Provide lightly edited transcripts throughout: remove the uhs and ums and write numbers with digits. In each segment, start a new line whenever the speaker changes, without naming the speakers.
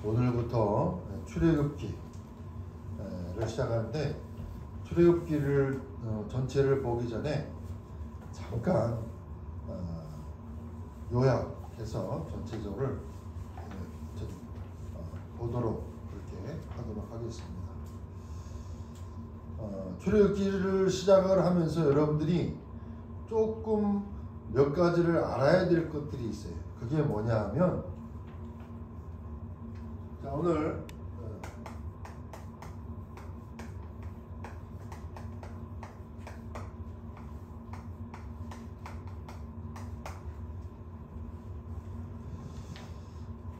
오늘부터 출애굽기를 시작하는데 출애굽기를 전체를 보기 전에 잠깐 요약해서 전체적으로 보도록 그렇게 하도록 하겠습니다. 출애굽기를 시작을 하면서 여러분들이 조금 몇 가지를 알아야 될 것들이 있어요. 그게 뭐냐 하면, 자, 오늘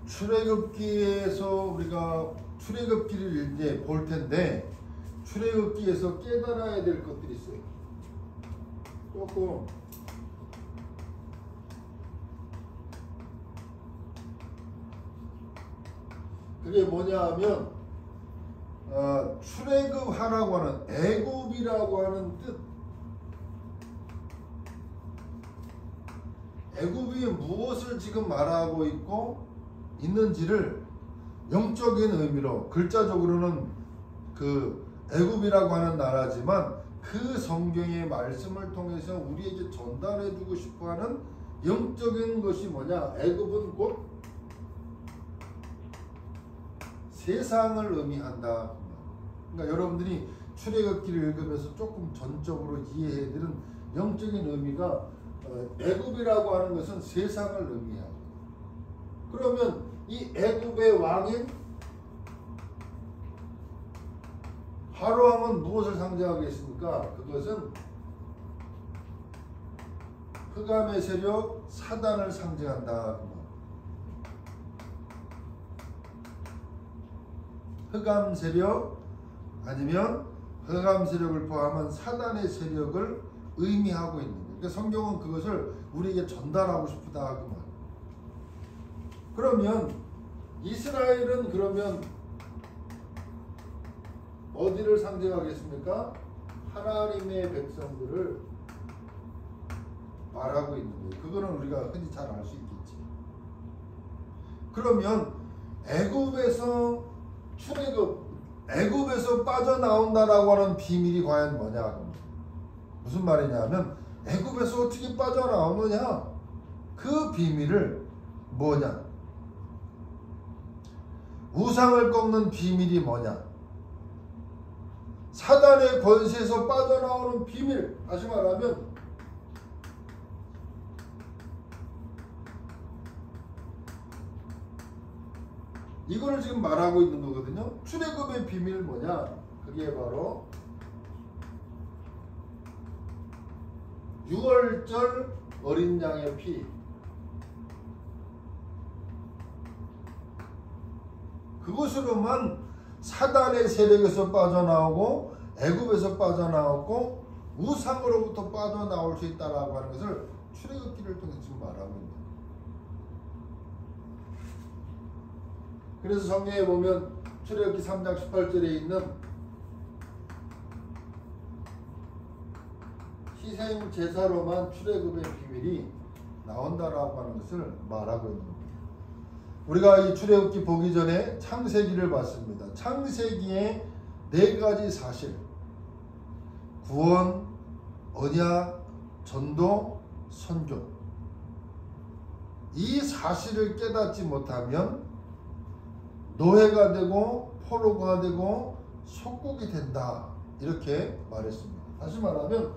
출애굽기에서 우리가 출애굽기를 이제 볼 텐데, 출애굽기에서 깨달아야 될 것들이 있어요. 조금 그게 뭐냐 하면 출애굽하라고 하는, 애굽이라고 하는 뜻, 애굽이 무엇을 지금 말하고 있는지를 영적인 의미로, 글자적으로는 그 애굽이라고 하는 나라지만 그 성경의 말씀을 통해서 우리에게 전달해주고 싶어하는 영적인 것이 뭐냐? 애굽은 곧 세상을 의미한다. 그러니까 여러분들이 출애굽기를 읽으면서 조금 전적으로 이해해드린 영적인 의미가, 애굽이라고 하는 것은 세상을 의미하고, 그러면 이 애굽의 왕인 바로왕은 무엇을 상징하겠습니까? 그것은 흑암의 세력 사단을 상징한다. 흑암 세력 아니면 흑암 세력을 포함한 사단의 세력을 의미하고 있는 거예요. 그러니까 성경은 그것을 우리에게 전달하고 싶다 그 말. 그러면 이스라엘은 그러면 어디를 상징하겠습니까? 하나님의 백성들을 말하고 있는 거예요. 그거는 우리가 흔히 잘 알 수 있겠지. 그러면 애굽에서 빠져나온다라고 하는 비밀이 과연 뭐냐? 무슨 말이냐면, 애굽에서 어떻게 빠져나오느냐? 그 비밀을 뭐냐? 우상을 꺾는 비밀이 뭐냐? 사단의 권세에서 빠져나오는 비밀, 다시 말하면 이거를 지금 말하고 있는 거거든요. 출애굽의 비밀 뭐냐? 그게 바로 6월절 어린 양의 피. 그것으로만 사단의 세력에서 빠져나오고 애굽에서 빠져나오고 우상으로부터 빠져나올 수 있다라고 하는 것을 출애굽기를 통해서 지금 말하고 있는 거예요. 그래서 성경에 보면 출애굽기 3장 18절에 있는 희생 제사로만 출애굽의 비밀이 나온다라고 하는 것을 말하고 있는 겁니다. 우리가 이 출애굽기 보기 전에 창세기를 봤습니다. 창세기의 4가지 사실, 구원, 언약, 전도, 선교, 이 사실을 깨닫지 못하면 노예가 되고 포로가 되고 속국이 된다, 이렇게 말했습니다. 다시 말하면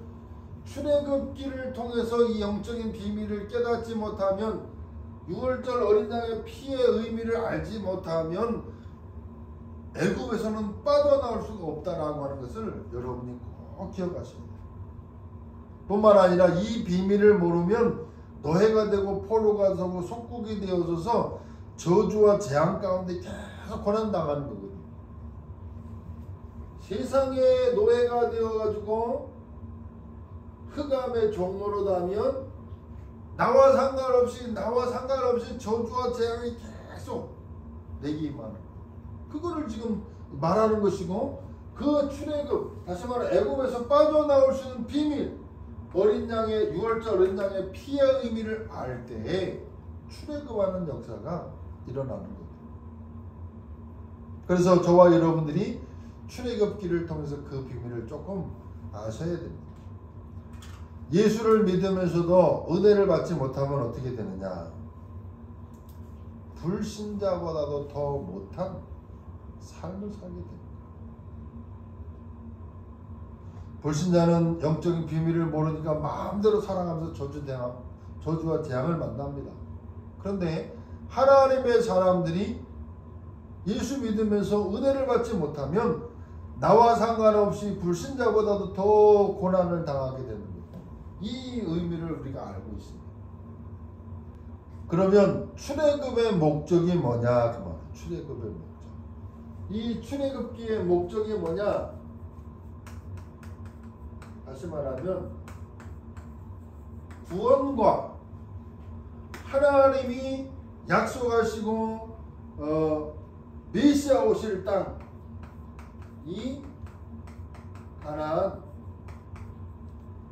출애굽기를 통해서 이 영적인 비밀을 깨닫지 못하면, 6월절 어린 양의 피의 의미를 알지 못하면 애굽에서는 빠져나올 수가 없다라고 하는 것을 여러분이 꼭 기억하셔야 돼요. 뿐만 아니라 이 비밀을 모르면 노예가 되고 포로가 되고 속국이 되어져서 저주와 재앙 가운데 계속 고난당하는 거거든요. 세상의 노예가 되어가지고 흑암의 종로로다면 나와 상관없이 저주와 재앙이 계속 내게 임하는, 그거를 지금 말하는 것이고, 그 출애굽, 다시 말해 애굽에서 빠져나올 수 있는 비밀, 어린 양의 6월절 어린 양의 피의 의미를 알 때에 출애굽하는 역사가 일어나는 거예요. 그래서 저와 여러분들이 출애굽기를 통해서 그 비밀을 조금 아셔야 됩니다. 예수를 믿으면서도 은혜를 받지 못하면 어떻게 되느냐? 불신자보다도 더 못한 삶을 살게 됩니다. 불신자는 영적인 비밀을 모르니까 마음대로 살아가면서 저주와 재앙을 만납니다. 그런데 하나님의 사람들이 예수 믿으면서 은혜를 받지 못하면 나와 상관없이 불신자보다도 더 고난을 당하게 되는 거예요. 이 의미를 우리가 알고 있습니다. 그러면 출애굽의 목적이 뭐냐? 그 말. 출애굽의 목적. 이 출애굽기의 목적이 뭐냐? 다시 말하면 구원과 하나님이 약속하시고 메시아 오실 땅, 이 가나안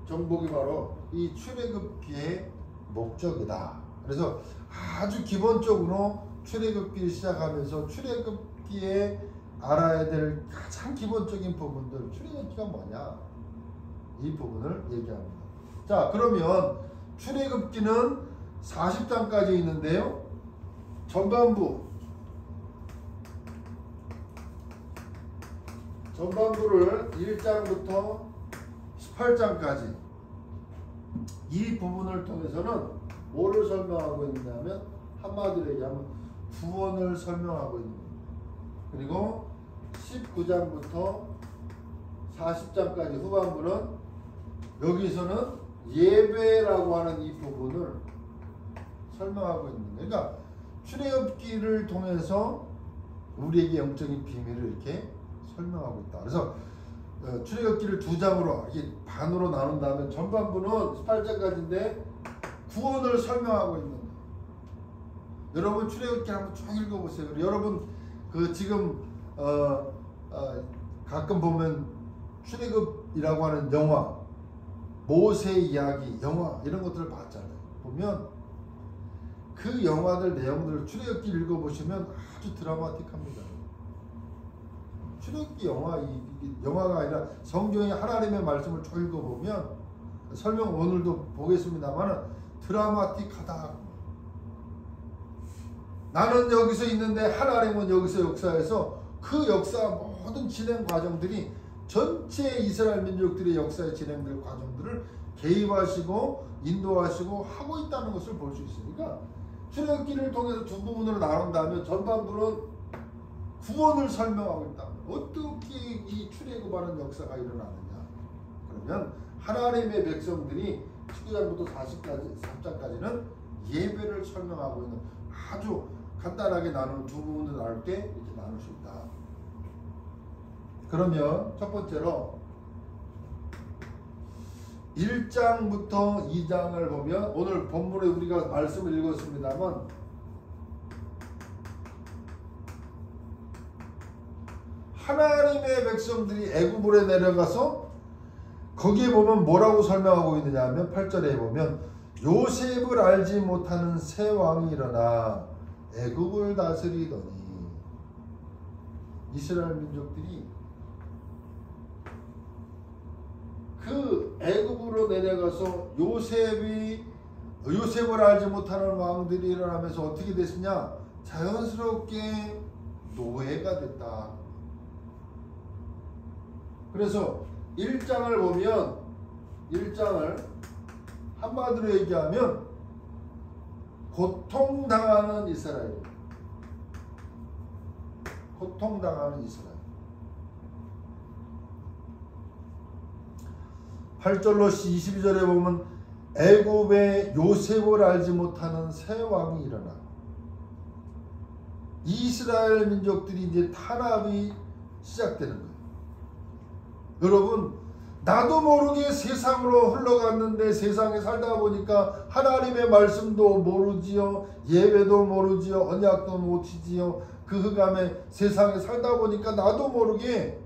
정복이 바로 이 출애굽기의 목적이다. 그래서 아주 기본적으로 출애굽기를 시작하면서 출애굽기에 알아야 될 가장 기본적인 부분들, 출애굽기가 뭐냐, 이 부분을 얘기합니다. 자, 그러면 출애굽기는 40장까지 있는데요, 전반부를 1장부터 18장까지 이 부분을 통해서는 뭐를 설명하고 있느냐면, 한마디로 얘기하면 구원을 설명하고 있는 겁니다. 그리고 19장부터 40장까지 후반부는 여기서는 예배라고 하는 이 부분을 설명하고 있는 거예요. 그러니까 출애굽기를 통해서 우리에게 영적인 비밀을 이렇게 설명하고 있다. 그래서 출애굽기를 두 장으로 이렇게 반으로 나눈다면 전반부는 18장까지인데 구원을 설명하고 있는 거예요. 여러분 출애굽기 한번 쭉 읽어보세요. 여러분 그 지금 가끔 보면 출애굽이라고 하는 영화, 모세 이야기 영화 이런 것들을 봤잖아요. 보면 그 영화들 내용들을 출애굽기 읽어보시면 아주 드라마틱합니다. 출애굽기 영화가 아니라 성경의 하나님의 말씀을 쭉 읽어보면, 설명 오늘도 보겠습니다만 드라마틱하다. 나는 여기서 있는데 하나님은 여기서 역사해서 그 역사 모든 진행 과정들이 전체 이스라엘 민족들의 역사에 진행될 과정들을 개입하시고 인도하시고 하고 있다는 것을 볼 수 있으니까, 출애굽기를 통해서 두 부분으로 나눈다면 전반부는 구원을 설명하고 있다. 어떻게 이 출애굽하는 역사가 일어나느냐? 그러면 하나님의 백성들이 19장부터 40장까지는 예배를 설명하고 있는, 아주 간단하게 나누는 두 부분을 나눌 때 이렇게 나눌 수 있다. 그러면 첫 번째로 1장부터 2장을 보면, 오늘 본문에 우리가 말씀을 읽었습니다만 하나님의 백성들이 애굽으로 내려가서 거기에 보면 뭐라고 설명하고 있느냐 하면 8절에 보면 요셉을 알지 못하는 새 왕이 일어나 애굽을 다스리더니, 이스라엘 민족들이 그 애굽으로 내려가서 요셉을 알지 못하는 왕들이 일어나면서 어떻게 됐느냐? 자연스럽게 노예가 됐다. 그래서 1장을 보면, 1장을 한마디로 얘기하면 고통당하는 이스라엘. 고통당하는 이스라엘. 8절로 22절에 보면 애굽에 요셉을 알지 못하는 새 왕이 일어나 이스라엘 민족들이 이제 탄압이 시작되는 거예요. 여러분, 나도 모르게 세상으로 흘러갔는데 세상에 살다 보니까 하나님의 말씀도 모르지요, 예배도 모르지요, 언약도 못 지지요. 그 흑암에 세상에 살다 보니까 나도 모르게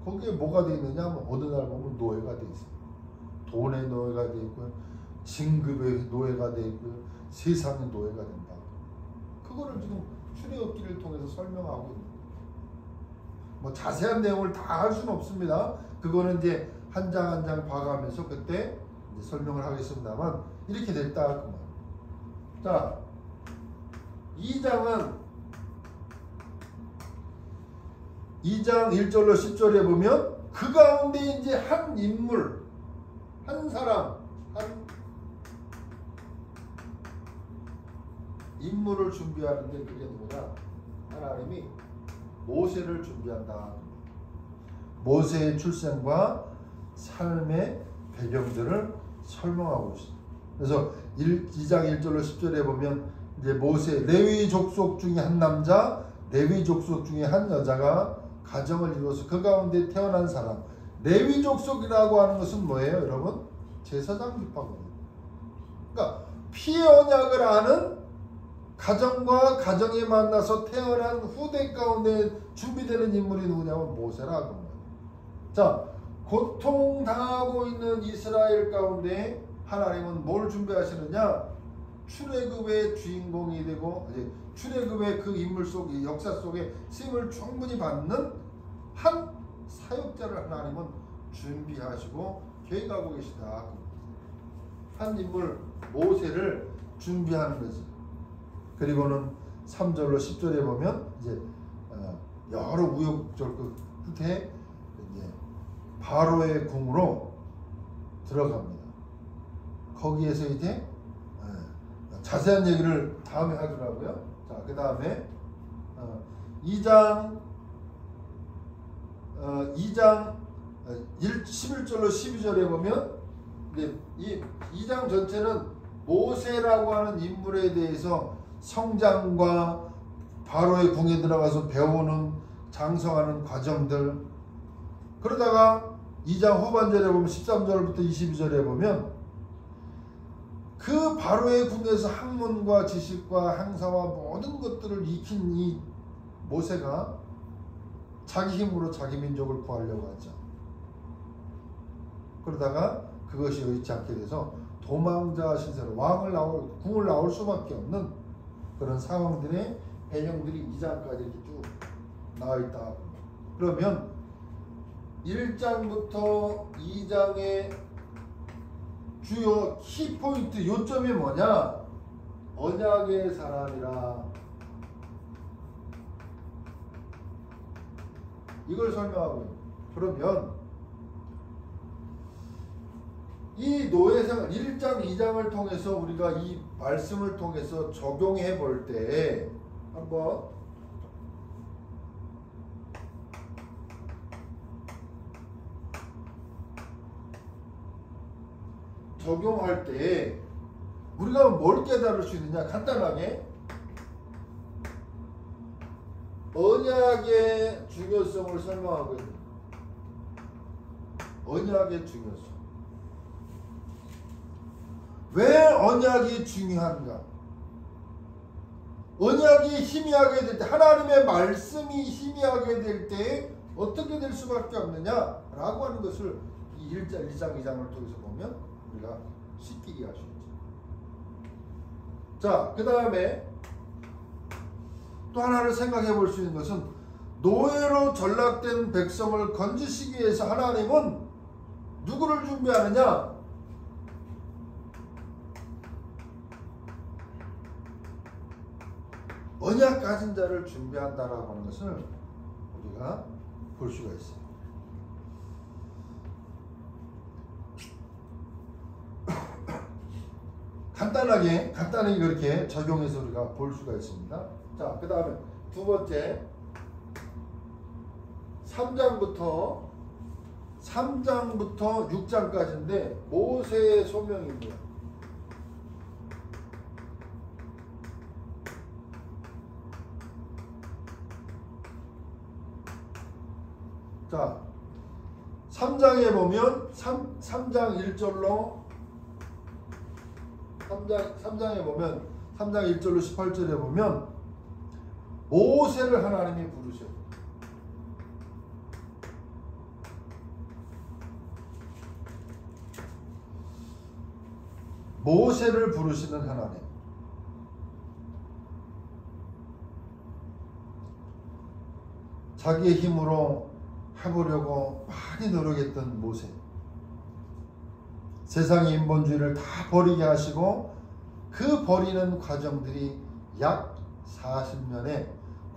거기에 뭐가 돼 있느냐 하면 어느 날 보면 노예가 돼 있어요. 돈의 노예가 돼 있고요, 진급의 노예가 돼 있고요, 세상의 노예가 된다. 그거를 지금 출애굽기를 통해서 설명하고 있는 거예요. 뭐 자세한 내용을 다 할 수는 없습니다. 그거는 이제 한 장 한 장 봐가면서 그때 이제 설명을 하겠습니다만 이렇게 됐다. 자, 2장은 2장 1절로 10절에 보면 그 가운데 이제 한 인물, 한 사람, 한 인물을 준비하는데 그게 누구냐? 하나님이 모세를 준비한다. 모세의 출생과 삶의 배경들을 설명하고 있습니다. 그래서 2장 1절로 10절에 보면 이제 모세 레위 족속 중에 한 남자, 레위 족속 중에 한 여자가 가정을 이루어서 그 가운데 태어난 사람. 레위 족속이라고 하는 것은 뭐예요, 여러분? 제사장 지파거든요. 그러니까 피의 언약을 아는 가정과 가정에 만나서 태어난 후대 가운데 준비되는 인물이 누구냐면 모세라고 합니다. 자, 고통당하고 있는 이스라엘 가운데 하나님은 뭘 준비하시느냐? 출애굽의 주인공이 되고 출애굽의 그 인물 속의 역사 속에 쓰임을 충분히 받는 한 사역자를 하나님은 준비하시고 계획하고 계시다. 한 인물 모세를 준비하는 거지. 그리고는 3절로 10절에 보면 이제 여러 우여곡절 끝에 이제 바로의 궁으로 들어갑니다. 거기에서 이제 자세한 얘기를 다음에 하더라고요. 자, 그 다음에 2장 11절로 12절에 보면 이제 이 2장 전체는 모세라고 하는 인물에 대해서 성장과 바로의 궁에 들어가서 배우는 장성하는 과정들. 그러다가 2장 후반절에 보면 13절부터 22절에 보면 그 바로의 궁에서 학문과 지식과 행사와 모든 것들을 익힌 이 모세가 자기 힘으로 자기 민족을 구하려고 하죠. 그러다가 그것이 여의치 않게 돼서 도망자 신세로 궁을 나올 수밖에 없는 그런 상황들의 배경들이 2장까지 이렇게 쭉 나와 있다. 그러면 1장부터 2장의 주요 키포인트 요점이 뭐냐? 언약의 사람이라. 이걸 설명하고 있는. 그러면 이 노예생활 1장 2장을 통해서 우리가 이 말씀을 통해서 적용해 볼 때 한번 적용할 때 우리가 뭘 깨달을 수 있느냐? 간단하게 언약의 중요성을 설명하고 있는 언약의 중요성. 왜 언약이 중요한가? 언약이 희미하게 될 때, 하나님의 말씀이 희미하게 될 때 어떻게 될 수밖에 없느냐라고 하는 것을 이 1장, 2장을 통해서 보면 우리가 쉽게 이해할 수 있죠. 자, 그 다음에 또 하나를 생각해 볼 수 있는 것은 노예로 전락된 백성을 건지시기 위해서 하나님은 누구를 준비하느냐? 언약 가진 자를 준비한다라고 하는 것을 우리가 볼 수가 있어요. 간단하게 그렇게 적용해서 우리가 볼 수가 있습니다. 자, 그 다음에 두 번째 3장부터 6장까지인데 모세의 소명입니다. 자, 3장에 보면 3장 1절로 3장에 보면 3장 1절로 18절에 보면 모세를 하나님이 부르셔요. 모세를 부르시는 하나님. 자기의 힘으로 해보려고 많이 노력했던 모세. 세상의 인본주의를 다 버리게 하시고 그 버리는 과정들이 약 40년에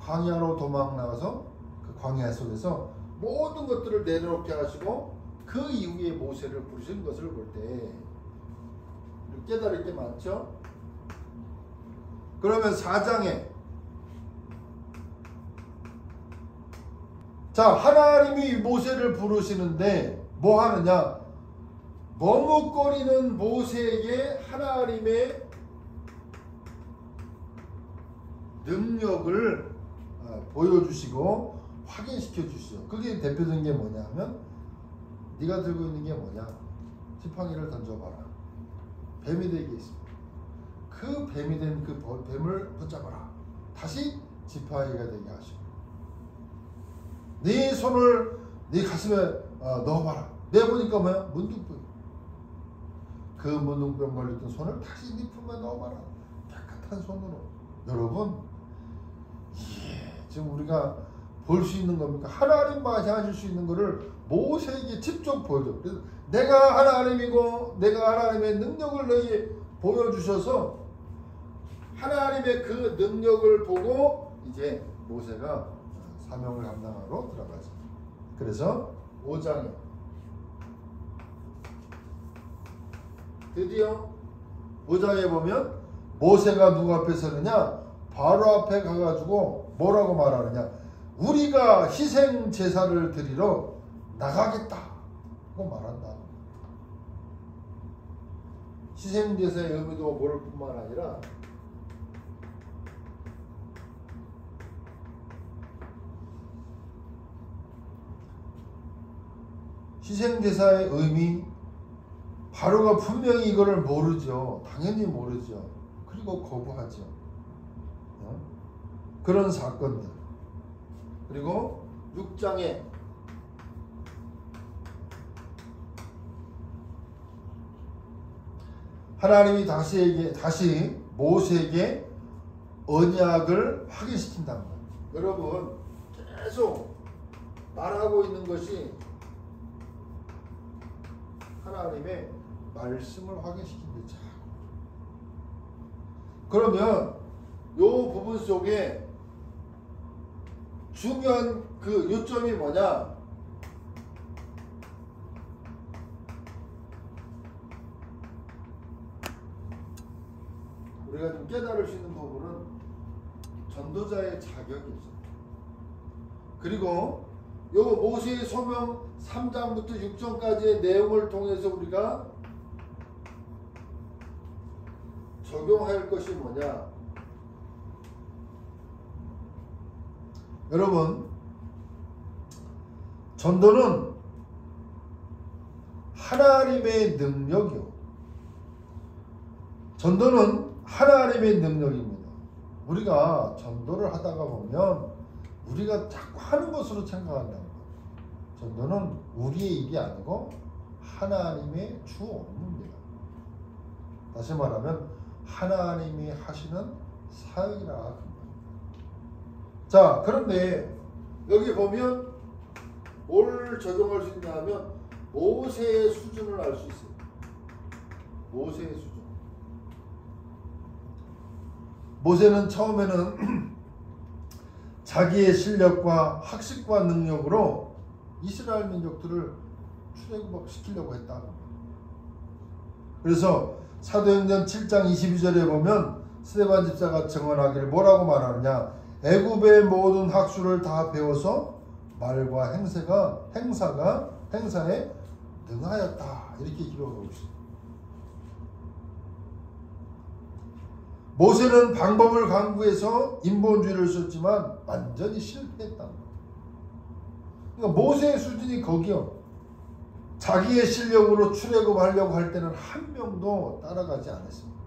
광야로 도망 나가서 그 광야 속에서 모든 것들을 내려놓게 하시고 그 이후에 모세를 부르신 것을 볼 때 깨달을 게 많죠. 그러면 4장에 자, 하나님이 모세를 부르시는데 뭐 하느냐? 머뭇거리는 모세에게 하나님의 능력을 보여주시고 확인시켜 주시죠. 그게 대표적인 게 뭐냐면 네가 들고 있는 게 뭐냐? 지팡이를 던져봐라. 뱀이 되게 있습니다. 그 뱀이 된 그 뱀을 붙잡아라. 다시 지팡이가 되게 하시고 네 손을 네 가슴에 넣어봐라. 내보니까 뭐야? 문둥병. 그 문둥병 걸렸던 손을 다시 네 품에 넣어봐라. 깨끗한 손으로. 여러분, 지금 우리가 볼 수 있는 겁니까? 하나님만이 하실 수 있는 것을 모세에게 직접 보여줘. 그래서 내가 하나님이고 내가 하나님의 능력을 너희에 보여주셔서 하나님의 그 능력을 보고 이제 모세가 사명을 감당하러 들어가죠. 그래서 5장에 드디어 5장에 보면 모세가 누구 앞에 서느냐? 바로 앞에 가가지고 뭐라고 말하느냐? 우리가 희생 제사를 드리러 나가겠다고 말한다. 희생 제사의 의미도 모를 뿐만 아니라 희생 제사의 의미, 바로가 분명히 이거를 모르죠. 당연히 모르죠. 그리고 거부하죠. 그런 사건들. 그리고 6장에 하나님이 다시 모세에게 언약을 확인시킨다는 거예요. 여러분, 계속 말하고 있는 것이 하나님의 말씀을 확인시킨다. 그러면 이 부분 속에 중요한 그 요점이 뭐냐? 우리가 좀 깨달을 수 있는 부분은 전도자의 자격이 있어요. 그리고 요 모세의 소명 3장부터 6장까지의 내용을 통해서 우리가 적용할 것이 뭐냐? 여러분, 전도는 하나님의 능력이요. 전도는 하나님의 능력입니다. 우리가 전도를 하다가 보면 우리가 자꾸 하는 것으로 생각한다는 거예요. 전도는 우리의 일이 아니고 하나님의 주 업무입니다. 다시 말하면 하나님이 하시는 사역이라. 자, 그런데 여기 보면 뭘 적용할 수 있냐 하면 모세의 수준을 알 수 있어요. 모세의 수준. 모세는 처음에는 자기의 실력과 학식과 능력으로 이스라엘 민족들을 출애굽시키려고 했다. 그래서 사도행전 7장 22절에 보면 스데반 집사가 증언하기를 뭐라고 말하느냐? 애굽의 모든 학술을 다 배워서 말과 행사에 능하였다. 이렇게 기록하고 있습니다. 모세는 방법을 강구해서 인본주의를 썼지만 완전히 실패했다. 그러니까 모세의 수준이 거기요. 자기의 실력으로 출애굽하려고 할 때는 한 명도 따라가지 않았습니다.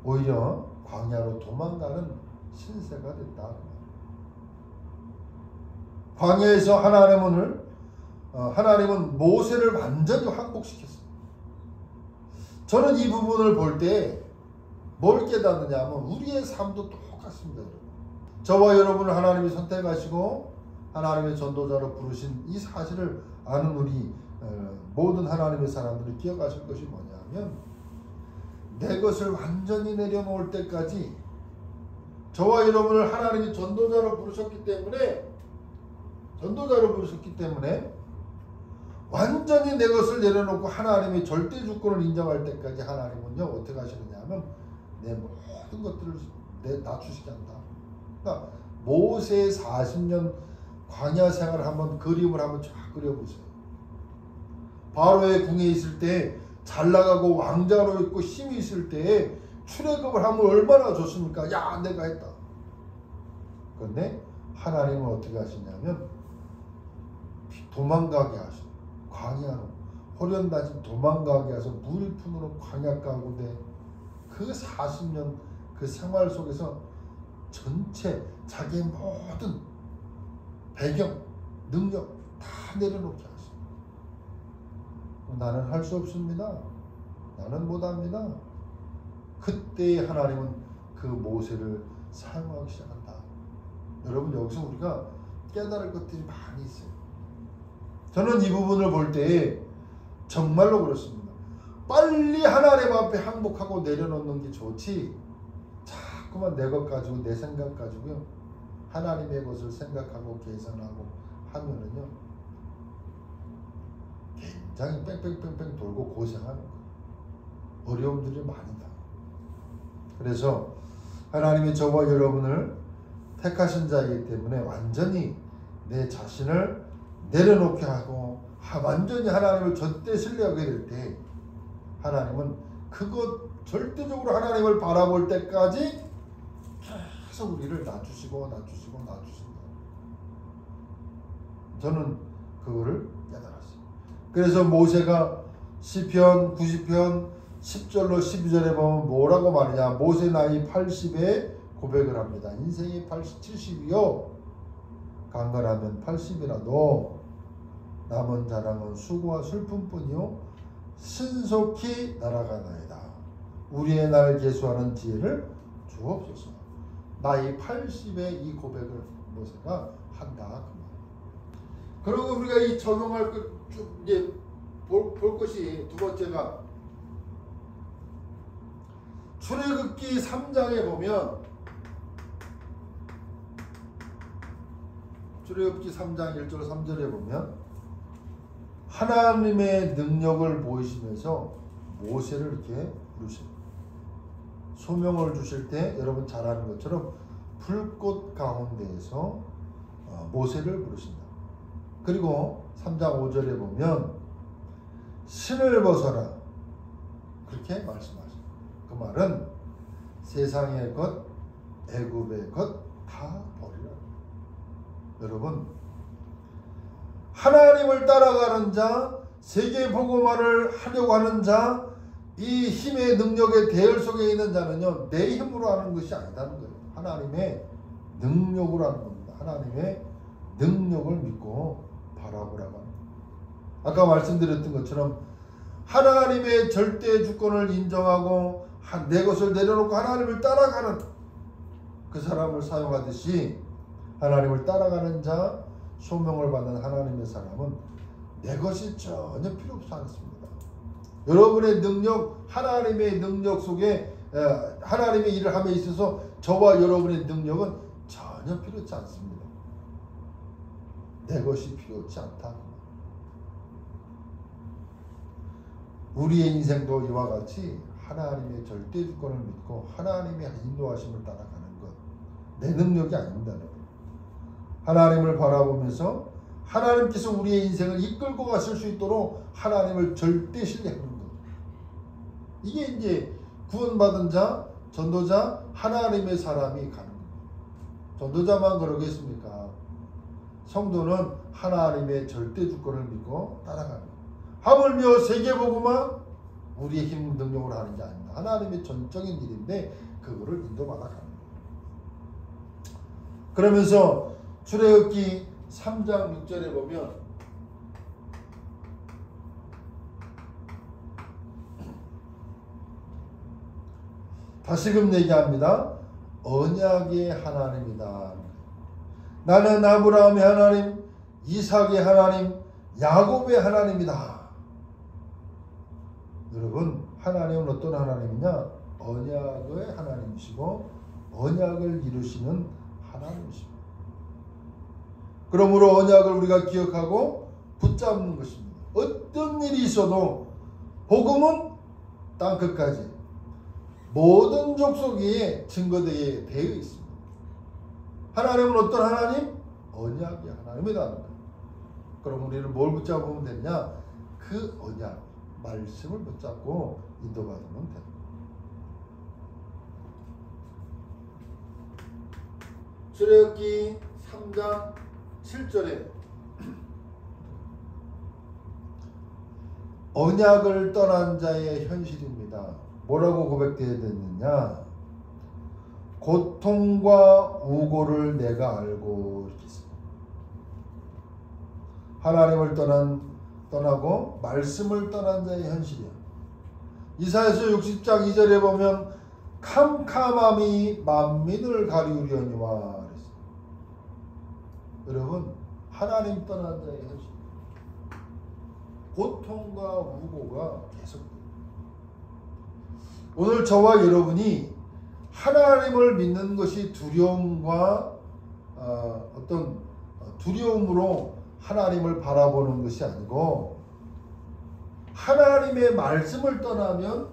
오히려 광야로 도망가는 신세가 됐다. 광야에서 하나님은 모세를 완전히 항복시켰습니다. 저는 이 부분을 볼 때 뭘 깨닫느냐 하면 우리의 삶도 똑같습니다. 여러분. 저와 여러분을 하나님이 선택하시고 하나님의 전도자로 부르신 이 사실을 아는 우리 모든 하나님의 사람들이 기억하실 것이 뭐냐면, 내 것을 완전히 내려놓을 때까지 저와 여러분을 하나님이 전도자로 부르셨기 때문에 완전히 내 것을 내려놓고 하나님의 절대 주권을 인정할 때까지 하나님은요 어떻게 하시느냐 하면 내 모든 것들을 낮추시게 한다. 그러니까 모세의 40년 광야 생활을 한번 그림을 한번 쫙 그려보세요. 바로의 궁에 있을 때 잘 나가고 왕자로 있고 힘이 있을 때에 출애굽을 하면 얼마나 좋습니까? 야, 내가 했다. 그런데 하나님은 어떻게 하시냐면 도망가게 하시고, 광야로 호련다진 도망가게 해서 무일푼으로 광야 가운데 그 40년 그 생활 속에서 전체 자기의 모든 배경, 능력 다 내려놓게 하십니다. 나는 할 수 없습니다. 나는 못합니다. 그때 하나님은 그 모세를 사용하기 시작한다. 여러분, 여기서 우리가 깨달을 것들이 많이 있어요. 저는 이 부분을 볼 때 정말로 그렇습니다. 빨리 하나님 앞에 항복하고 내려놓는 게 좋지, 자꾸만 내 것 가지고 내 생각 가지고요 하나님의 것을 생각하고 계산하고 하면은요 굉장히 뺑뺑뺑뺑 돌고 고생하는 거예요. 어려움들이 많이 나. 그래서 하나님이 저와 여러분을 택하신 자이기 때문에 완전히 내 자신을 내려놓게 하고 완전히 하나님을 절대 신뢰하게 될 때 하나님은 그것 절대적으로 하나님을 바라볼 때까지 계속 우리를 낮추신다. 저는 그거를 깨달았어요. 그래서 모세가 시편 90편 10절로 12절에 보면 뭐라고 말하냐. 모세 나이 80에 고백을 합니다. 인생이 70이요 강건하면 80이라도 남은 자랑은 수고와 슬픔뿐이요 신속히 날아가나이다. 우리의 날 계수하는 지혜를 주옵소서. 나이 80에 이 고백을 모세가 한다. 그리고 우리가 이 적용할 이제 볼 것이 두 번째가 출애굽기 3장에 보면, 출애굽기 3장 1절 3절에 보면 하나님의 능력을 보이시면서 모세를 이렇게 부르십니다. 소명을 주실 때 여러분 잘 아는 것처럼 불꽃 가운데에서 모세를 부르신다. 그리고 3장 5절에 보면 신을 벗어라 그렇게 말씀하십니다. 그 말은 세상의 것, 애굽의 것 다 버리라. 여러분, 하나님을 따라가는 자, 세계 복음화를 하려고 하는 자, 이 힘의 능력의 대열 속에 있는 자는요 내 힘으로 하는 것이 아니다는 거예요. 하나님의 능력으로 하는 겁니다. 하나님의 능력을 믿고 바라보라고 합니다. 아까 말씀드렸던 것처럼 하나님의 절대 주권을 인정하고 내 것을 내려놓고 하나님을 따라가는 그 사람을 사용하듯이 하나님을 따라가는 자, 소명을 받는 하나님의 사람은 내 것이 전혀 필요 없지 않습니다. 여러분의 능력, 하나님의 능력 속에 하나님의 일을 함에 있어서 저와 여러분의 능력은 전혀 필요치 않습니다. 내 것이 필요치 않다. 우리의 인생도 이와 같이 하나님의 절대 주권을 믿고 하나님의 인도하심을 따라가는 것, 내 능력이 아닙니다. 하나님을 바라보면서 하나님께서 우리의 인생을 이끌고 가실 수 있도록 하나님을 절대 신뢰하는 것. 이게 이제 구원받은 자, 전도자, 하나님의 사람이 가는 겁니다. 전도자만 그러겠습니까? 성도는 하나님의 절대 주권을 믿고 따라가는 거예요. 하물며 세계복음화 우리의 힘 능력으로 하는 게 아닙니다. 하나님의 전적인 일인데 그거를 인도받아 가는 거예요. 그러면서 출애굽기 3장 6절에 보면 다시금 얘기합니다. 언약의 하나님이다. 나는 아브라함의 하나님, 이삭의 하나님, 야곱의 하나님이다. 여러분, 하나님은 어떤 하나님이냐? 언약의 하나님이시고 언약을 이루시는 하나님이십니다. 그러므로 언약을 우리가 기억하고 붙잡는 것입니다. 어떤 일이 있어도 복음은 땅끝까지 모든 족속에 증거되게 되어 있습니다. 하나님은 어떤 하나님? 언약의 하나님이라는 거예요. 그럼 우리는 뭘 붙잡으면 되냐? 그 언약, 말씀을 붙잡고 인도받으면 됩니다. 출애굽기 3장 7절에 언약을 떠난 자의 현실입니다. 뭐라고 고백되어야 되느냐? 고통과 우고를 내가 알고 이렇게 있습니다. 하나님을 떠나고 말씀을 떠난 자의 현실이야. 이사야서 60장 2절에 보면 캄캄함이 만민을 가리우려니와 그랬어요. 여러분, 하나님 떠난 자의 현실, 고통과 우고가 계속돼요. 오늘 저와 여러분이 하나님을 믿는 것이 두려움과 어떤 두려움으로 하나님을 바라보는 것이 아니고, 하나님의 말씀을 떠나면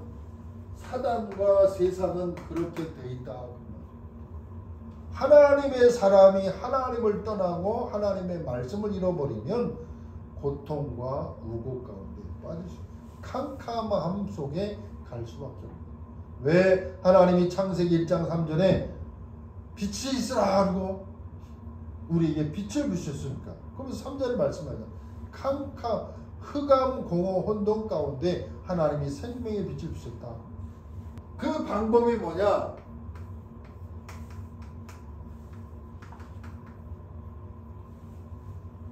사단과 세상은 그렇게 돼 있다. 하나님의 사람이 하나님을 떠나고 하나님의 말씀을 잃어버리면 고통과 우고 가운데 빠질 수 있어요. 캄캄함 속에 갈 수밖에 없어요. 왜 하나님이 창세기 1장 3절에 빛이 있으라 하고 우리에게 빛을 주셨습니까? 그러면서 3절에 말씀하잖아요. 흑암, 공허, 혼돈 가운데 하나님이 생명의 빛을 주셨다. 그 방법이 뭐냐?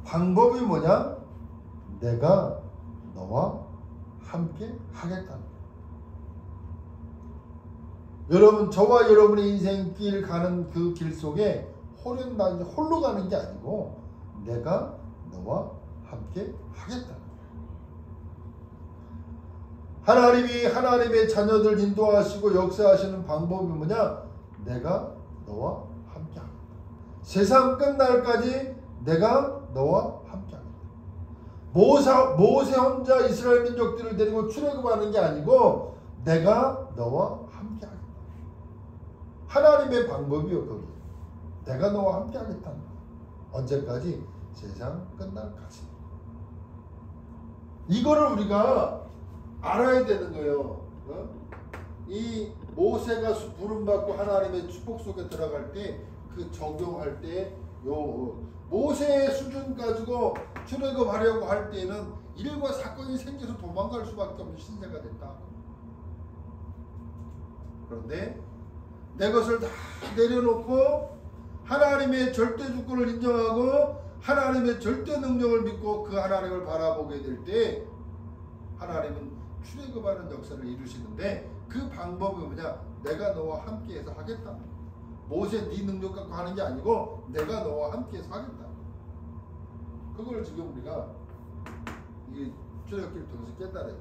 방법이 뭐냐? 내가 너와 함께 하겠다. 여러분, 저와 여러분의 인생길 가는 그 길 속에 홀로 가는 게 아니고 내가 너와 함께 하겠다. 하나님이 하나님의 자녀들 인도하시고 역사하시는 방법이 뭐냐? 내가 너와 함께 하겠다. 세상 끝날까지 내가 너와 함께 하겠다. 모세 혼자 이스라엘 민족들을 데리고 출애굽하는 게 아니고 내가 너와 함께 하겠다. 하나님의 방법이요, 거기. 내가 너와 함께 하겠다. 언제까지? 세상 끝날까지. 이거를 우리가 알아야 되는 거예요. 이 모세가 부름받고 하나님의 축복 속에 들어갈 때 그 적용할 때 모세의 수준 가지고 출애굽하려고 할 때는 일과 사건이 생겨서 도망갈 수밖에 없는 신세가 됐다. 그런데 내 것을 다 내려놓고 하나님의 절대 주권을 인정하고 하나님의 절대 능력을 믿고 그 하나님을 바라보게 될 때 하나님은 출애굽하는 역사를 이루시는데 그 방법이 뭐냐? 내가 너와 함께해서 하겠다. 모세 네 능력 갖고 하는 게 아니고 내가 너와 함께해서 하겠다. 그걸 지금 우리가 이 출애굽기를 통해서 깨달아야 돼.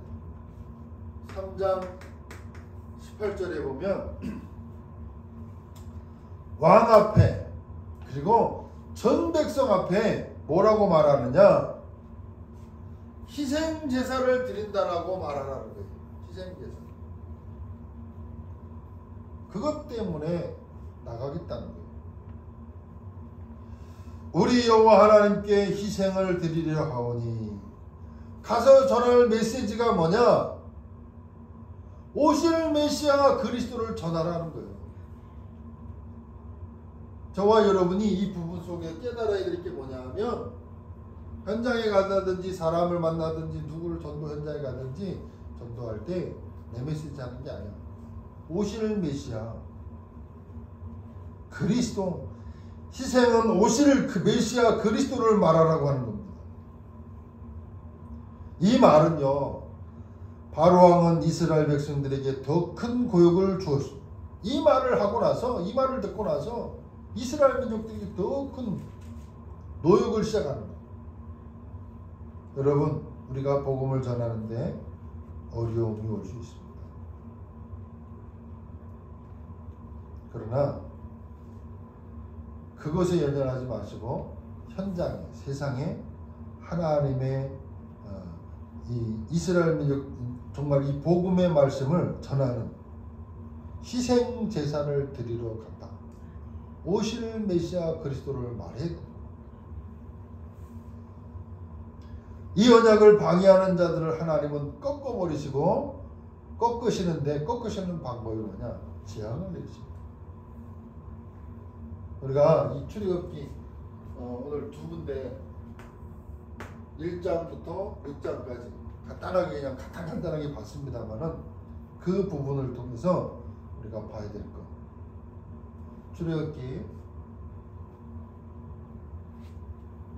3장 18절에 보면 왕 앞에 그리고 전 백성 앞에 뭐라고 말하느냐? 희생 제사를 드린다라고 말하라는 거예요. 희생 제사. 그것 때문에 나가겠다는 거예요. 우리 여호와 하나님께 희생을 드리려 하오니 가서 전할 메시지가 뭐냐? 오실 메시아 그리스도를 전하라는 거예요. 저와 여러분이 이 부분 속에 깨달아야 될 게 뭐냐면 현장에 가든지 사람을 만나든지 누구를 전도 현장에 가든지 전도할 때 내 메시지 하는 게 아니야. 오실 메시아 그리스도, 희생은 오실 그 메시아 그리스도를 말하라고 하는 겁니다. 이 말은요, 바로왕은 이스라엘 백성들에게 더 큰 고역을 주었습니다. 이 말을 하고 나서, 이 말을 듣고 나서 이스라엘 민족들이 더 큰 노역을 시작하는 거예요. 여러분, 우리가 복음을 전하는데 어려움이 올 수 있습니다. 그러나 그것에 연연하지 마시고 현장에, 세상에 하나님의 이 이스라엘 민족, 정말 이 복음의 말씀을 전하는 희생 제사를 드리러 간다. 오실 메시아 그리스도를 말해야 된다. 이 언약을 방해하는 자들을 하나님은 꺾어버리시고, 꺾으시는 방법이 뭐냐? 재앙을 내리십니다. 우리가 이 출애굽기 오늘 두 군데 1장부터 6장까지 간단하게 그냥 간단하게 봤습니다만은 그 부분을 통해서 우리가 봐야 될 것. 출애굽기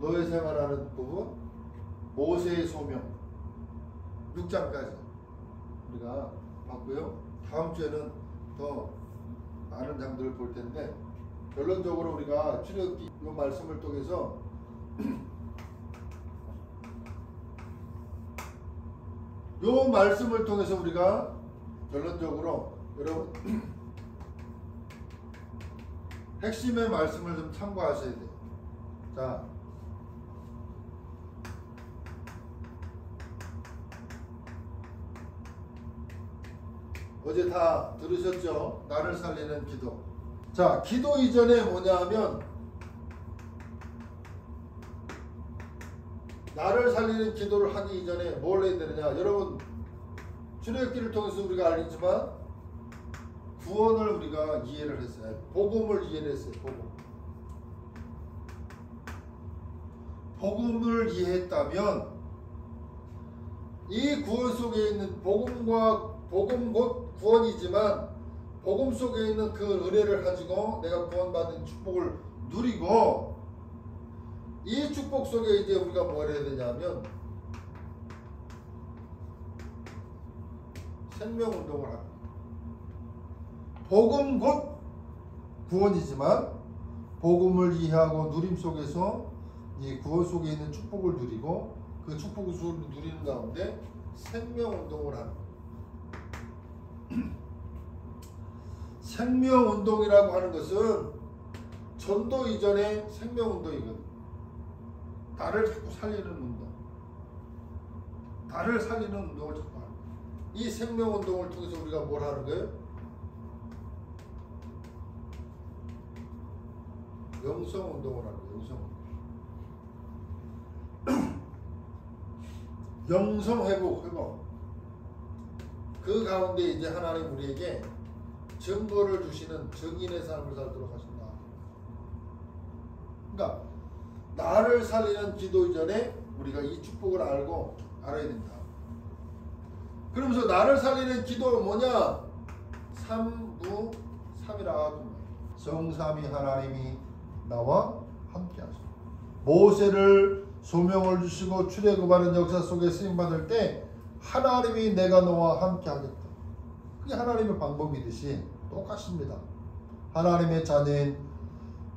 노예 생활하는 부분, 모세의 소명 6장까지 우리가 봤고요. 다음 주에는 더 많은 장들을 볼 텐데, 결론적으로 우리가 출애굽기 이 말씀을 통해서 이 말씀을 통해서 우리가 결론적으로 여러분 핵심의 말씀을 좀 참고하셔야 돼요. 자, 어제 다 들으셨죠? 나를 살리는 기도. 자, 기도 이전에 뭐냐 하면 나를 살리는 기도를 하기 이전에 뭘 해야 되느냐. 여러분, 출애굽기를 통해서 우리가 알겠지만 구원을 우리가 이해를 했어요. 복음을 이해를 했어요. 복음을 이해했다면 이 구원 속에 있는 복음 곧 구원이지만 복음 속에 있는 그 은혜를 가지고 내가 구원받은 축복을 누리고, 이 축복 속에 이제 우리가 뭘 해야 되냐면 생명운동을 합니다. 복음 곧 구원이지만 복음을 이해하고 누림 속에서 이 구원 속에 있는 축복을 누리고, 그 축복을 누리는 가운데 생명운동을 합니다. 생명운동이라고 하는 것은 전도 이전의 생명운동이거든. 나를 자꾸 살리는 운동, 나를 살리는 운동을 자꾸 하는 거예요. 이 생명운동을 통해서 우리가 뭘 하는 거예요? 영성운동을 하는 거예요. 영성회복. 그 가운데 이제 하나님 우리에게 증거를 주시는 증인의 삶을 살도록 하신다. 그러니까 나를 살리는 기도 이전에 우리가 이 축복을 알아야 된다. 그러면서 나를 살리는 기도는 뭐냐? 3부3이라 성삼위 하나님이 나와 함께 하십니다. 모세를 소명을 주시고 출애굽하는 역사 속에 쓰임받을 때 하나님이 내가 너와 함께 하겠다. 그게 하나님의 방법이듯이 똑같습니다. 하나님의 자녀인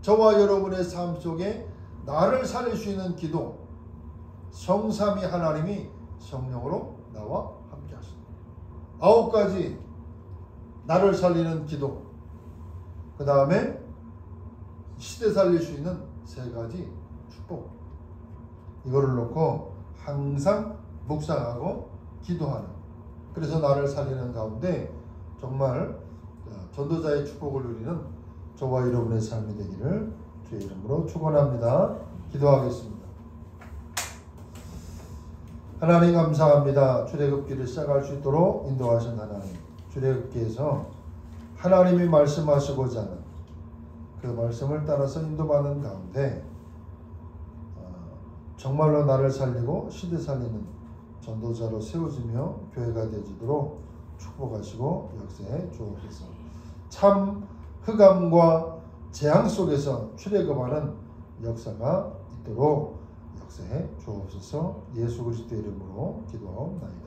저와 여러분의 삶 속에 나를 살릴 수 있는 기도, 성삼위 하나님이 성령으로 나와 함께 하십니다. 9가지 나를 살리는 기도, 그 다음에 시대 살릴 수 있는 3가지 축복, 이거를 놓고 항상 묵상하고 기도하는, 그래서 나를 살리는 가운데 정말 전도자의 축복을 누리는 저와 여러분의 삶이 되기를 주의 이름으로 축원합니다. 기도하겠습니다. 하나님 감사합니다. 출애굽기를 시작할 수 있도록 인도하신 하나님, 출애굽기에서 하나님이 말씀하시고자 하는 그 말씀을 따라서 인도받는 가운데 정말로 나를 살리고 시대 살리는 전도자로 세워지며 교회가 되어지도록 축복하시고 역사해 주옵소서. 참 흑암과 재앙 속에서 출애굽하는 역사가 있도록 역사해 주옵소서. 예수 그리스도 이름으로 기도하옵나이다.